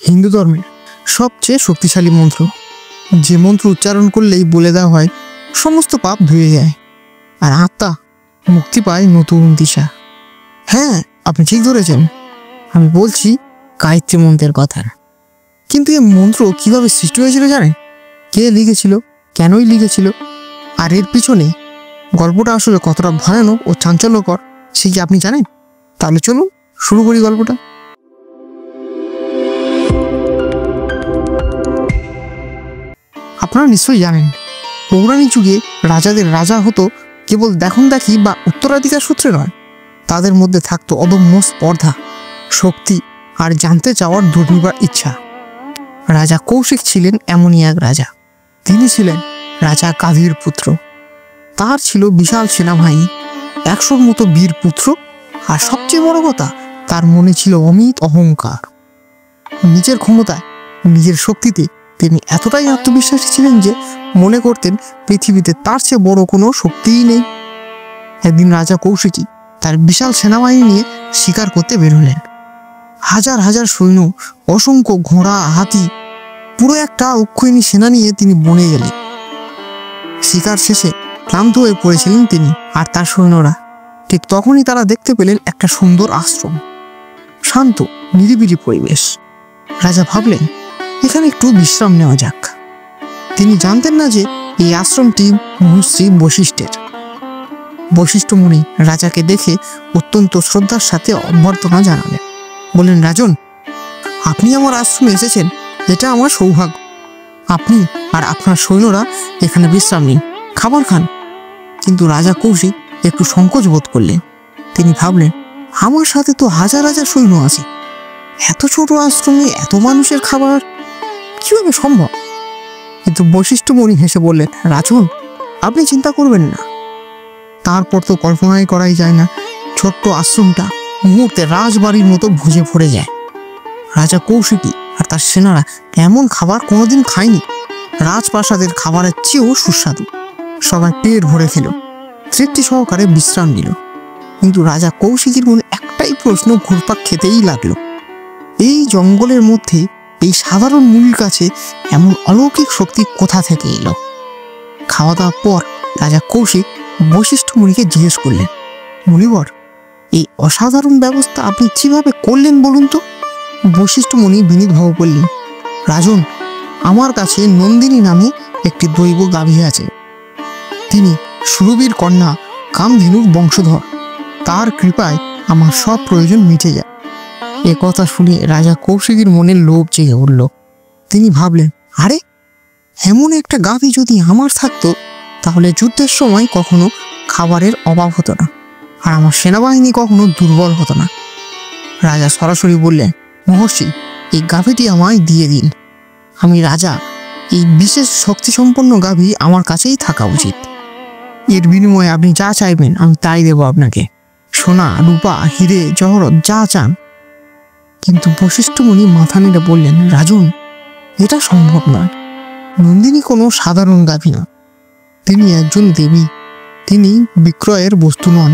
হিন্দু ধর্মের সবচেয়ে শক্তিশালী মন্ত্র, যে মন্ত্র উচ্চারণ করলেই বলে দেওয়া হয় সমস্ত পাপ ধুয়ে যায় আর আত্মা মুক্তি পায় নতুন দিশা। হ্যাঁ, আপনি ঠিক ধরেছেন, আমি বলছি গায়ত্রী মন্ত্রের কথা। কিন্তু এই মন্ত্র কিভাবে সৃষ্টি হয়েছিল জানেন? কে লিখেছিল, কেনই লিখেছিল, আর এর পিছনে গল্পটা আসলে কতটা ভয়ানক ও চাঞ্চল্যকর সে কি আপনি জানেন? তাহলে চলুন শুরু করি গল্পটা। আপনারা নিশ্চয়ই জানেন, পৌরাণিক যুগে রাজাদের রাজা হতো কেবল দেখুন দেখি বা উত্তরাধিকার সূত্রে নয়, তাদের মধ্যে থাকতো অদম্য স্পর্ধা, শক্তি আর জানতে চাওয়ার দুর্নিবার ইচ্ছা। রাজা কৌশিক ছিলেন এমনই এক রাজা। তিনি ছিলেন রাজা গাভীর পুত্র। তার ছিল বিশাল সেনাবাহিনী, 100-র মতো বীর পুত্র, আর সবচেয়ে বড় কথা, তার মনে ছিল অমিত অহংকার। নিজের ক্ষমতায়, নিজের শক্তিতে তিনি এতটাই আত্মবিশ্বাসী ছিলেন যে মনে করতেন পৃথিবীতে তার চেয়ে বড় কোনো শক্তিই নেই। একদিন রাজা কৌশিকী তার বিশাল সেনাবাহিনী নিয়ে শিকার করতে বের হলেন। হাজার হাজার সৈন্য, অসংখ্য ঘোড়া, হাতি, পুরো একটা অক্ষৌহিণী সেনা নিয়ে তিনি বনে গেলেন। শিকার শেষে ক্লান্ত হয়ে পড়েছিলেন তিনি আর তার সৈন্যরা। ঠিক তখনই তারা দেখতে পেলেন একটা সুন্দর আশ্রম, শান্ত নিরিবিলি পরিবেশ। রাজা ভাবলেন এখানে একটু বিশ্রাম নেওয়া যাক। তিনি জানতেন না যে এই আশ্রমটি মহর্ষি বশিষ্ঠের। বশিষ্ঠ মুনি রাজাকে দেখে অত্যন্ত শ্রদ্ধার সাথে অভ্যর্থনা জানালেন। বললেন, রাজন, আপনি আমার আশ্রমে এসেছেন, এটা আমার সৌভাগ্য। আপনি আর আপনার সৈন্যরা এখানে বিশ্রাম নিন, খাবার খান। কিন্তু রাজা কৌশিক একটু সংকোচ বোধ করলেন। তিনি ভাবলেন, আমার সাথে তো হাজার হাজার সৈন্য আছে, এত ছোট আশ্রমে এত মানুষের খাবার কিভাবে সম্ভব? কিন্তু বশিষ্ঠ মুনি হেসে বললেন, রাজন, আপনি চিন্তা করবেন না। তারপর তো কল্পনাই করাই যায় না, ছোট্ট আশ্রমটা মুহূর্তে রাজবাড়ির মতো ভুজে ভরে যায়। রাজা কৌশিকী আর তার সেনারা এমন খাবার কোনোদিন খায়নি। রাজপ্রাসাদের খাবারের চেয়েও সুস্বাদু। সবাই পেট ভরে খেল, তৃপ্তি সহকারে বিশ্রাম নিল। কিন্তু রাজা কৌশিকীর মনে একটাই প্রশ্ন ঘুরপাক খেতেই লাগলো, এই জঙ্গলের মধ্যে এই সাধারণ মুনির কাছে এমন অলৌকিক শক্তি কোথা থেকে এলো? খাওয়া দাওয়ার পর রাজা কৌশিক বশিষ্ঠ মুনিকে জিজ্ঞেস করলেন, মুনিবর, এই অসাধারণ ব্যবস্থা আপনি কিভাবে করলেন বলুন তো? বশিষ্ঠ মুনি বিনীতভাবে বললেন, রাজন, আমার কাছে নন্দিনী নামে একটি দৈব গাভী আছে। তিনি সুরবীর কন্যা কামধেনুর বংশধর। তার কৃপায় আমার সব প্রয়োজন মিটে যায়। এ কথা শুনে রাজা কৌশিকীর মনে লোভ জেগে উঠল। তিনি ভাবলেন, আরে, এমন একটা গাভী যদি আমার থাকতো, তাহলে যুদ্ধের সময় কখনো খাবারের অভাব হতো না, আর আমার সেনাবাহিনী কখনো দুর্বল হতো না। রাজা সরাসরি বললেন, মহর্ষি, এই গাভীটি আমায় দিয়ে দিন। আমি রাজা, এই বিশেষ শক্তিসম্পন্ন গাভী আমার কাছেই থাকা উচিত। এর বিনিময়ে আপনি যা চাইবেন আমি তাই দেব আপনাকে, সোনা, রূপা, হিরে, জহরত, যা চান। কিন্তু বশিষ্ঠ মুনি মাথা নেড়ে বললেন, রাজন, এটা সম্ভব নয়। নন্দিনী কোনো সাধারণ গাভী নয়, তিনি একজন দেবী। তিনি বিক্রয়ের বস্তু নন।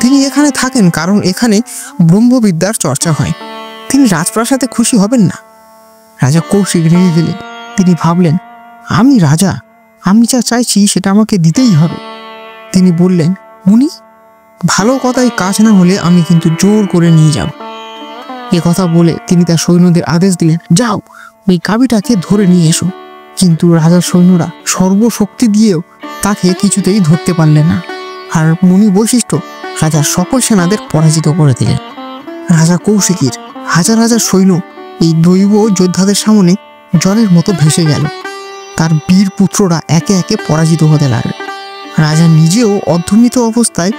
তিনি এখানে থাকেন কারণ এখানে ব্রহ্মবিদ্যার চর্চা হয়। তিনি রাজপ্রাসাদে খুশি হবেন না। রাজা কৌশিক রেগে গেলেন। তিনি ভাবলেন, আমি রাজা, আমি যা চাইছি সেটা আমাকে দিতেই হবে। তিনি বললেন, মুনি, ভালো কথায় কাজ না হলে আমি কিন্তু জোর করে নিয়ে যাব। এ কথা বলে তিনি তার সৈন্যদের আদেশ দিলেন, যাও, ওই গাভীটাকে ধরে নিয়ে এসো। কিন্তু রাজার সৈন্যরা সর্বশক্তি দিয়েও তাকে কিছুতেই ধরতে পারলেন না। আর মুনি বশিষ্ঠ রাজার সকল সেনাদের পরাজিত করে দিলেন। রাজা কৌশিকীর হাজার হাজার সৈন্য এই দৈব যোদ্ধাদের সামনে জলের মতো ভেসে গেল। তার বীর পুত্ররা একে একে পরাজিত হতে লাগল। রাজা নিজেও অর্ধমৃত অবস্থায়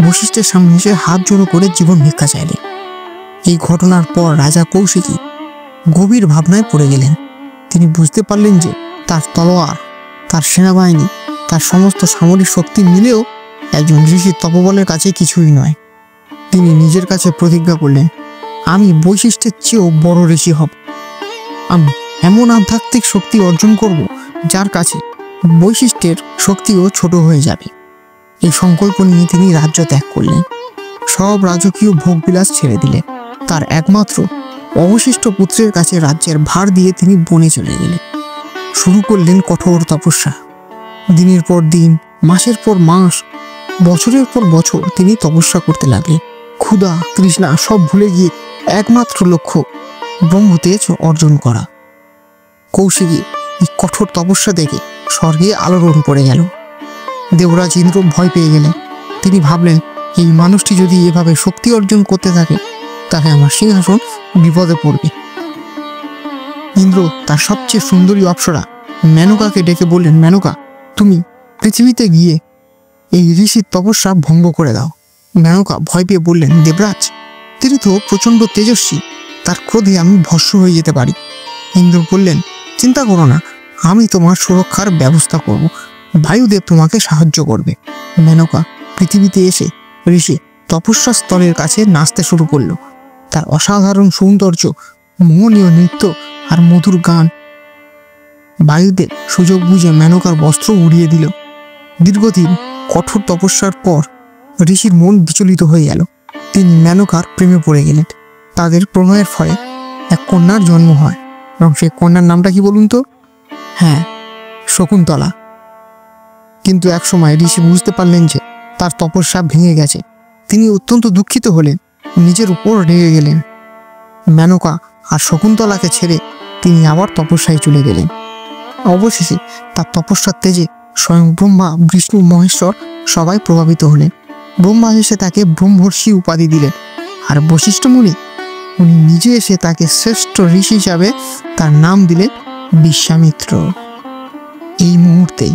বশিষ্ঠের সামনে এসে হাত জোড়ো করে জীবন ভিক্ষা চাইলেন। এই ঘটনার পর রাজা কৌশিকী গভীর ভাবনায় পড়ে গেলেন। তিনি বুঝতে পারলেন যে তার তলোয়ার, তার সেনাবাহিনী, তার সমস্ত সামরিক শক্তি মিলেও একজন ঋষির তপবলের কাছে কিছুই নয়। তিনি নিজের কাছে প্রতিজ্ঞা করলেন, আমি বৈশিষ্ট্যের চেয়েও বড় ঋষি হব। আমি এমন আধ্যাত্মিক শক্তি অর্জন করব যার কাছে বৈশিষ্ট্যের শক্তিও ছোট হয়ে যাবে। এই সংকল্প নিয়ে তিনি রাজ্য ত্যাগ করলেন। সব রাজকীয় ভোগবিলাস ছেড়ে দিলেন। তার একমাত্র অবশিষ্ট পুত্রের কাছে রাজ্যের ভার দিয়ে তিনি বনে চলে গেলেন। শুরু করলেন কঠোর তপস্যা। দিনের পর দিন, মাসের পর মাস, বছরের পর বছর তিনি তপস্যা করতে লাগলেন। ক্ষুধা তৃষ্ণা সব ভুলে গিয়ে একমাত্র লক্ষ্য ব্রহ্মতেজ অর্জন করা। কৌশিকী এই কঠোর তপস্যা দেখে স্বর্গে আলোড়ন পড়ে গেল। দেবরাজ ইন্দ্র ভয় পেয়ে গেলেন। তিনি ভাবলেন, এই মানুষটি যদি এভাবে শক্তি অর্জন করতে থাকে তাহলে আমার সিংহাসন বিপদে পড়বে। ইন্দ্র তার সবচেয়ে সুন্দরী অপ্সরা মেনকাকে ডেকে বললেন, মেনকা, তুমি পৃথিবীতে গিয়ে এই ঋষির তপস্যা ভঙ্গ করে দাও। মেনকা ভয় পেয়ে বললেন, দেবরাজ, তিনি তো প্রচণ্ড তেজস্বী, তার ক্রোধে আমি ভস্ম হয়ে যেতে পারি। ইন্দ্র বললেন, চিন্তা করো না, আমি তোমার সুরক্ষার ব্যবস্থা করব, বায়ুদেব তোমাকে সাহায্য করবে। মেনকা পৃথিবীতে এসে ঋষি তপস্যা স্থলের কাছে নাচতে শুরু করলো। তার অসাধারণ সৌন্দর্য, মোহনীয় নৃত্য আর মধুর গান। বায়ুদেব সুযোগ বুঝে মেনকার বস্ত্র উড়িয়ে দিল। দীর্ঘদিন কঠোর তপস্যার পর ঋষির মন বিচলিত হয়ে গেল। তিনি মেনকার প্রেমে পড়ে গেলেন। তাদের প্রণয়ের ফলে এক কন্যার জন্ম হয়, এবং সেই কন্যার নামটা কি বলুন তো? হ্যাঁ, শকুন্তলা। কিন্তু এক সময় ঋষি বুঝতে পারলেন যে তার তপস্যা ভেঙে গেছে। তিনি অত্যন্ত দুঃখিত হলেন, নিজের উপর রেগে গেলেন। মেনকা আর শকুন্তলাকে ছেড়ে তিনি আবার তপস্যায় চলে গেলেন। অবশেষে তার তপস্যার তেজে স্বয়ং ব্রহ্মা, বিষ্ণু, মহেশ্বর সবাই প্রভাবিত হলেন। ব্রহ্মা এসে তাকে ব্রহ্মর্ষি উপাধি দিলেন, আর বশিষ্ঠ মুনি উনি নিজে এসে তাকে শ্রেষ্ঠ ঋষি হিসাবে তার নাম দিলেন বিশ্বামিত্র। এই মুহূর্তেই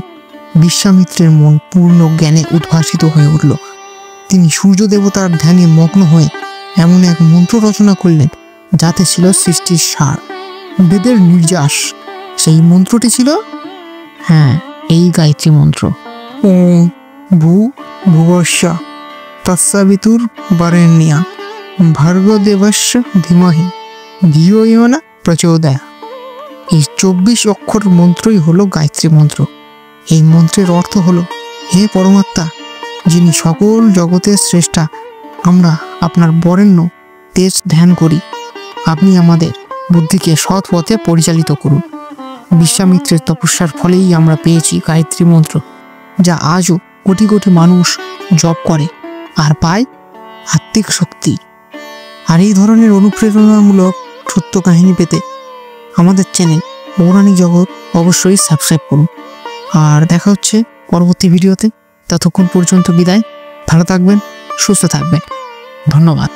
বিশ্বামিত্রের মন পূর্ণ জ্ঞানে উদ্ভাসিত হয়ে উঠল। তিনি সূর্য দেবতার ধ্যানে মগ্ন হয়ে এমন এক মন্ত্র রচনা করলেন যাতে ছিল সৃষ্টির সার, বেদের নির্যাস। সেই মন্ত্রটি ছিল, হ্যাঁ, এই গায়ত্রী মন্ত্র, ওম ভূ ভুবস্য তৎসবিতুর বরেণ্যা ভর্গদেবস্য ধীমহি ধিয়ো ইয়ো ন প্রচোদয়াৎ। এই 24 অক্ষর মন্ত্রই হলো গায়ত্রী মন্ত্র। এই মন্ত্রের অর্থ হলো, হে পরমাত্মা, যিনি সকল জগতের শ্রেষ্ঠা, আমরা আপনার বরেণ্য তেজ ধ্যান করি। আপনি আমাদের বুদ্ধিকে সৎ পথে পরিচালিত করুন। বিশ্বামিত্রের তপস্যার ফলেই আমরা পেয়েছি গায়ত্রী মন্ত্র, যা আজও কোটি কোটি মানুষ জপ করে আর পায় আত্মিক শক্তি। আর এই ধরনের অনুপ্রেরণামূলক সত্য কাহিনী পেতে আমাদের চ্যানেল পৌরাণিক জগৎ অবশ্যই সাবস্ক্রাইব করুন। আর দেখা হচ্ছে পরবর্তী ভিডিওতে। ততক্ষণ পর্যন্ত বিদায়। ভালো থাকবেন, সুস্থ থাকবেন। ধন্যবাদ।